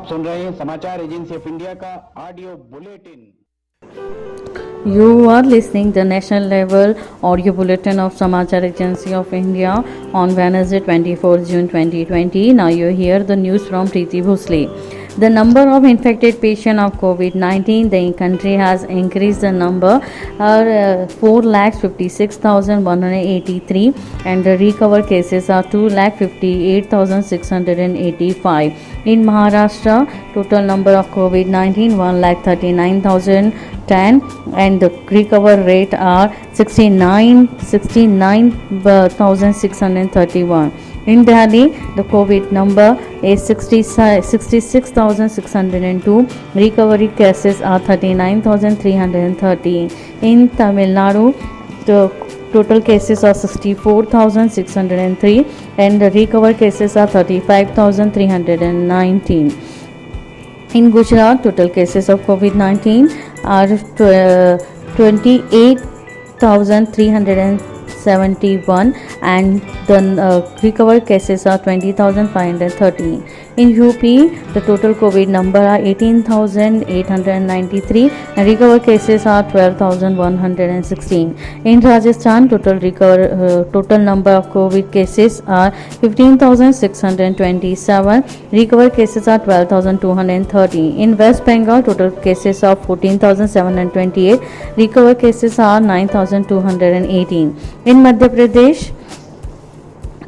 सुन रहे हैं समाचार एजेंसी ऑफ इंडिया का audio bulletin. You are listening the national level audio bulletin of Samachar Agency of India on Wednesday 24 June 2020. Now you hear the news from Preeti Bhosle. The number of infected patients of COVID-19 the country has increased. The number are 4,56,183 and the recovered cases are 2,58,685. In Maharashtra, total number of COVID-19 1,39,010 and the recover rate are 69,631. In Delhi, the COVID number is 66,602. Recovery cases are 39,330. In Tamil Nadu, the total cases are 64,603 and the recovered cases are 35,319. In Gujarat, total cases of COVID-19 are 28,371 and the recovered cases are 20,530. In UP, the total COVID number are 18,893 and recovered cases are 12,116. In Rajasthan, total number of COVID cases are 15,627. Recovered cases are 12,230. In West Bengal, total cases of 14,728. Recovered cases are 9,218. In Madhya Pradesh,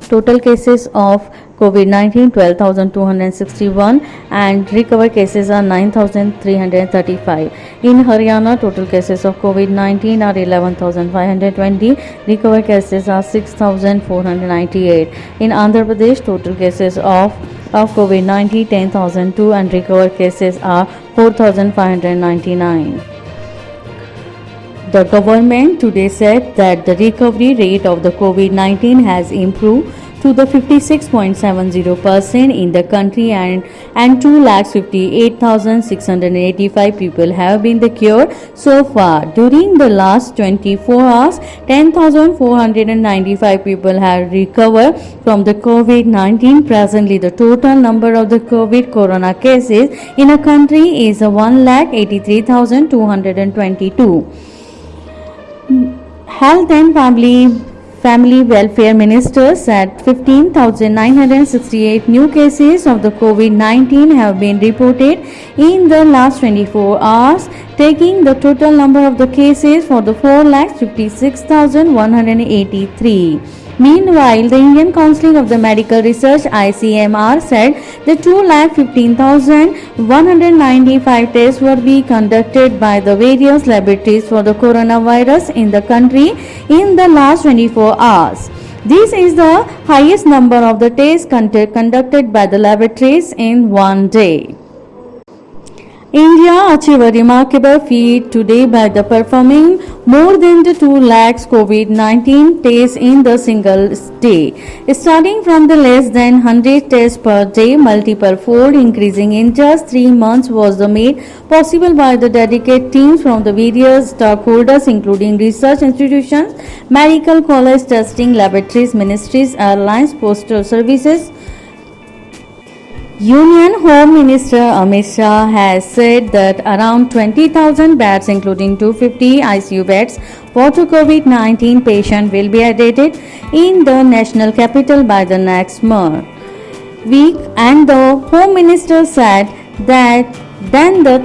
total cases of COVID-19 12,261 and recovered cases are 9,335. In Haryana, total cases of COVID-19 are 11,520. Recovered cases are 6,498. In Andhra Pradesh, total cases of COVID-19 10,002 and recovered cases are 4,599. The government today said that the recovery rate of the COVID-19 has improved to the 56.70% in the country and 2,58,685 people have been cured so far. During the last 24 hours, 10,495 people have recovered from the COVID-19. Presently, the total number of the COVID corona cases in a country is 1,83,222. Health and Family Welfare Minister said 15,968 new cases of the COVID-19 have been reported in the last 24 hours, taking the total number of the cases for the 4,56,183. Meanwhile, the Indian Council of the Medical Research (ICMR) said the 2,15,195 tests will be conducted by the various laboratories for the coronavirus in the country in the last 24 hours. This is the highest number of the tests conducted by the laboratories in one day. India achieved a remarkable feat today by performing more than 2 lakhs COVID-19 tests in the single day. Starting from the less than 100 tests per day, multiple fold increasing in just 3 months was made possible by the dedicated teams from the various stakeholders including research institutions, medical college, testing laboratories, ministries, airlines, postal services. Union Home Minister Amit Shah has said that around 20,000 beds including 250 ICU beds for COVID-19 patients will be added in the national capital by the next week, and the Home Minister said that then the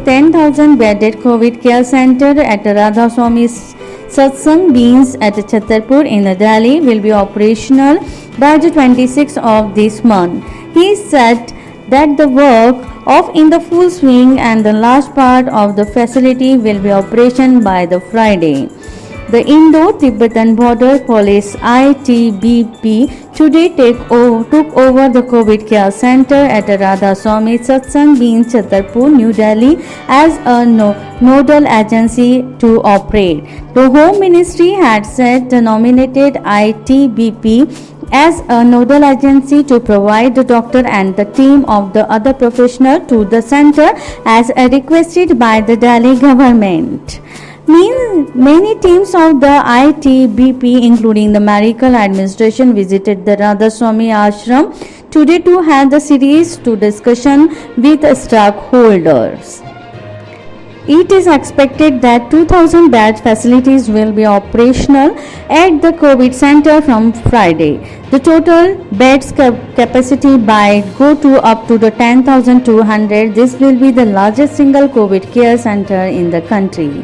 10,000 bedded COVID care center at Radha Swami Satsang Beans at Chhatarpur in Delhi will be operational by the 26th of this month. He said that the work of in the full swing and the last part of the facility will be operational by the Friday. The Indo-Tibetan Border Police ITBP today took over the COVID care center at Radha Swami Satsang Bean Chhatarpur, New Delhi as a nodal agency to operate. The Home Ministry had said the nominated ITBP as a nodal agency to provide the doctor and the team of the other professional to the center as requested by the Delhi government. Many teams of the ITBP, including the medical administration, visited the Radha Swami Ashram today to have the series to discussion with stakeholders. It is expected that 2000 bed facilities will be operational at the COVID center from Friday. The total beds capacity might go to up to the 10,200. This will be the largest single COVID care center in the country.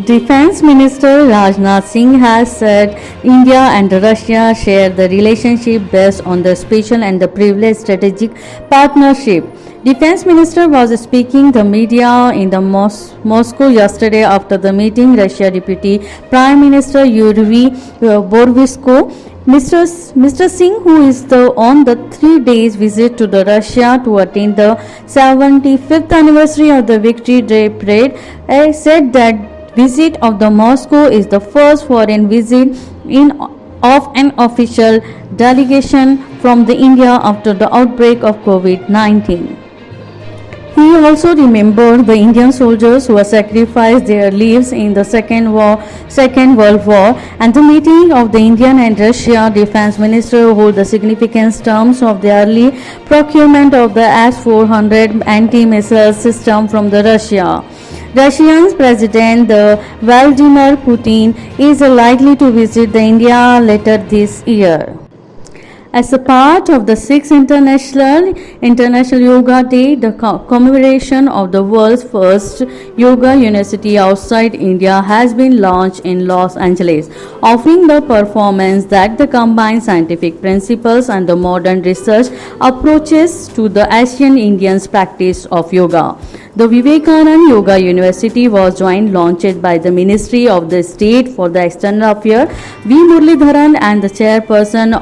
Defense Minister Rajnath Singh has said India and Russia share the relationship based on the special and the privileged strategic partnership. Defense Minister was speaking to media in the Moscow yesterday after the meeting. Russia Deputy Prime Minister Yuri Borisov, Mr. Singh, who is on the 3 days visit to the Russia to attend the 75th anniversary of the Victory Day Parade, said that visit of the Moscow is the first foreign visit of an official delegation from the India after the outbreak of COVID-19. He also remembered the Indian soldiers who sacrificed their lives in the Second World War, and the meeting of the Indian and Russia defense minister hold the significant terms of the early procurement of the S-400 anti-missile system from the Russia. Russian President Vladimir Putin is likely to visit India later this year. As a part of the 6th International Yoga Day, the commemoration of the world's first yoga university outside India has been launched in Los Angeles, offering the performance that combines scientific principles and the modern research approaches to the Asian Indians practice of yoga. The Vivekananda Yoga University was joint launched by the Ministry of the State for the External Affairs, V. Muralidharan, and the chairperson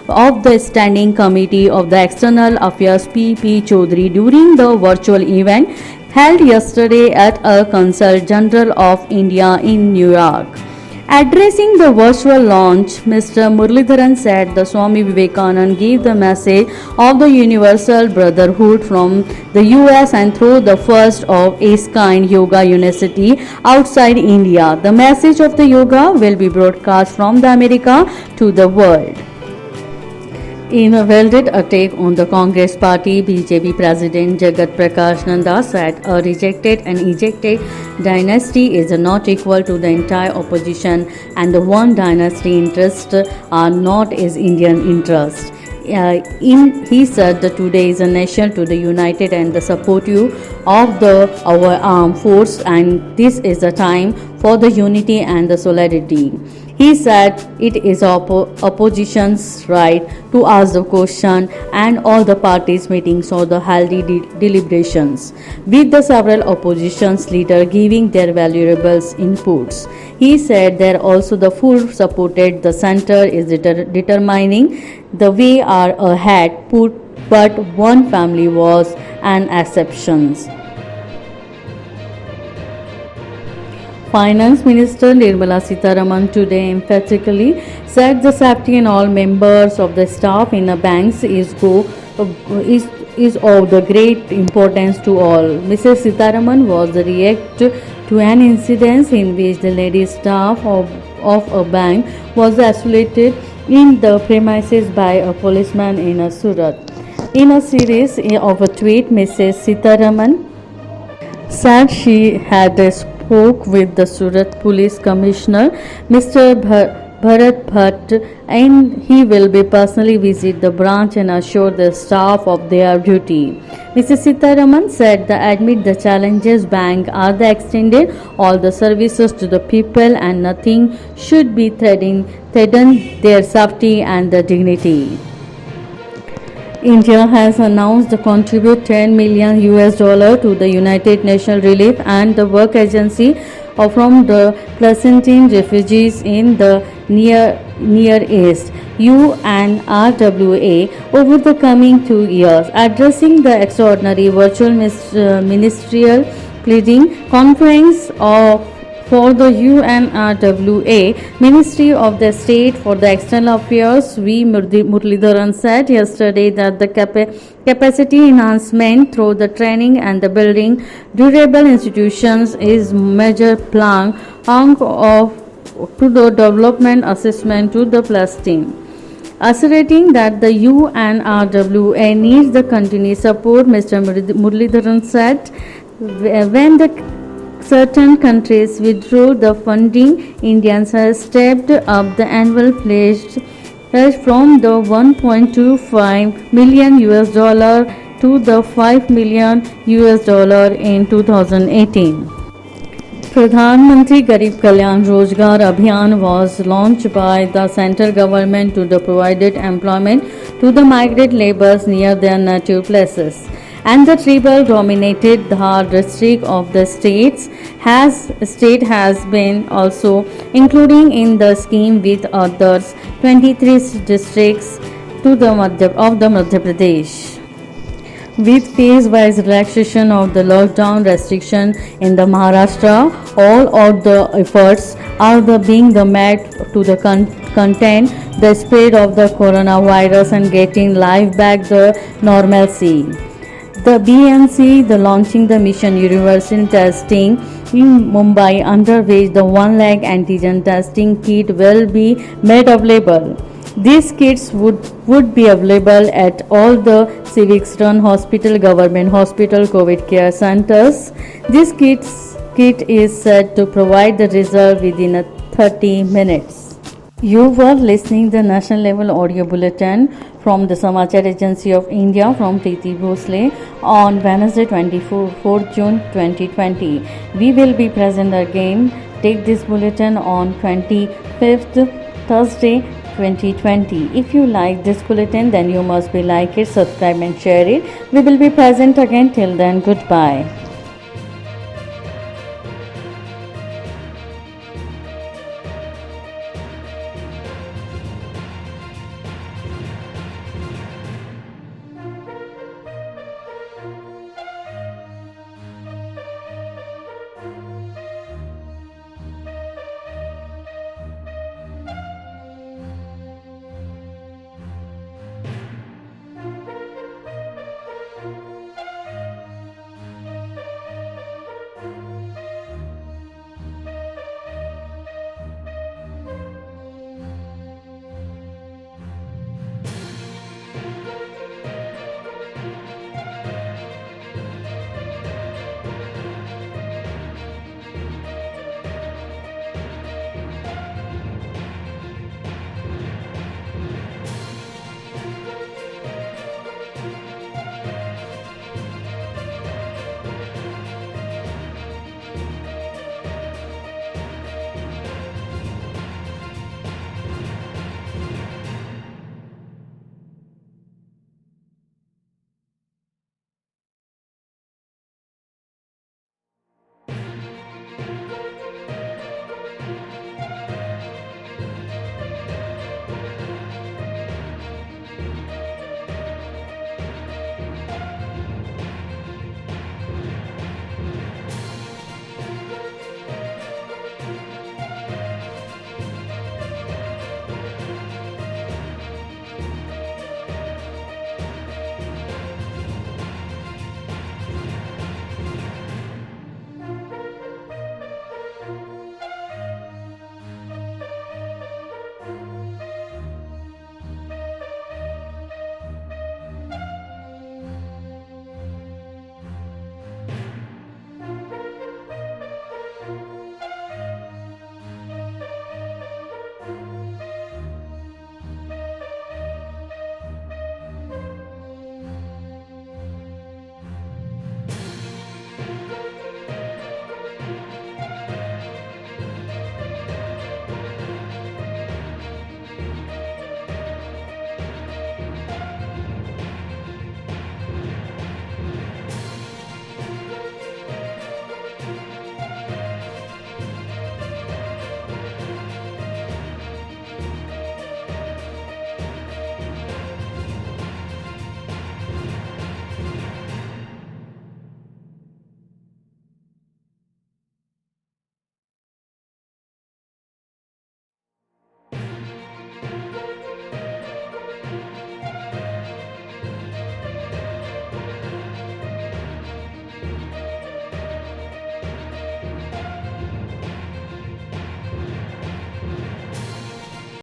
of the Standing Committee of the External Affairs, P. Chaudhary, during the virtual event held yesterday at a Consul General of India in New York. Addressing the virtual launch, Mr. Muralidharan said the Swami Vivekananda gave the message of the universal brotherhood from the US and through the first of its kind yoga university outside India. The message of the yoga will be broadcast from the America to the world. In a welded attack on the Congress party, BJP President Jagat Prakash Nanda said a rejected and ejected dynasty is not equal to the entire opposition, and the one dynasty interests are not as Indian interests. He said that today is a nation to the united and the supportive of our armed force, and this is the time for the unity and the solidarity. He said it is opposition's right to ask the question, and all the parties meeting saw the healthy deliberations, with the several opposition's leaders giving their valuable inputs. He said that also the full supported the center is determining the way are ahead, but one family was an exception. Finance Minister Nirmala Sitharaman today emphatically said the safety and all members of the staff in the banks is of the great importance to all. Mrs. Sitharaman was the react to an incident in which the lady staff of a bank was isolated in the premises by a policeman in Surat. In a series of a tweet, Mrs. Sitharaman said she had spoke with the Surat Police Commissioner, Mr. Bharat Bhatt, and he will be personally visit the branch and assure the staff of their duty. Mrs. Sitharaman said that amid the challenges, banks are the extended all the services to the people, and nothing should be threaten their safety and the dignity. India has announced to contribute $10 million to the United Nations Relief and the Work Agency from the Palestinian refugees in the Near East (UNRWA) over the coming 2 years. Addressing the extraordinary virtual ministerial pleading conference for the UNRWA, Ministry of the State for the External Affairs, V. Muralidharan said yesterday that the capacity enhancement through the training and the building durable institutions is major plank of to the development assessment to the Palestine. asserting that the UNRWA needs the continued support. Mr. Muralidharan said, when the certain countries withdrew the funding, India has stepped up the annual pledge from the 1.25 million US dollar to the 5 million US dollar in 2018. Pradhan Mantri Garib Kalyan Rozgar Abhiyan was launched by the central government to provide employment to the migrant laborers near their native places. And the tribal dominated Dhar district of the state has been also including in the scheme with others 23 districts of the Madhya Pradesh. With phase-wise relaxation of the lockdown restriction in the Maharashtra, all of the efforts are being made to contain the spread of the coronavirus and getting life back the normalcy. The BMC launching the mission universal testing in Mumbai, under which the 1 lakh antigen testing kit will be made available. These kits would be available at all the civics run hospital, government hospital, COVID care centers. This kit is said to provide the result within 30 minutes. You were listening the national level audio bulletin from the Samachar Agency of India from Preeti Bhosle on Wednesday 24 June 2020. We will be present again. Take this bulletin on 25th Thursday 2020. If you like this bulletin, then you must be like it, subscribe and share it. We will be present again. Till then, goodbye.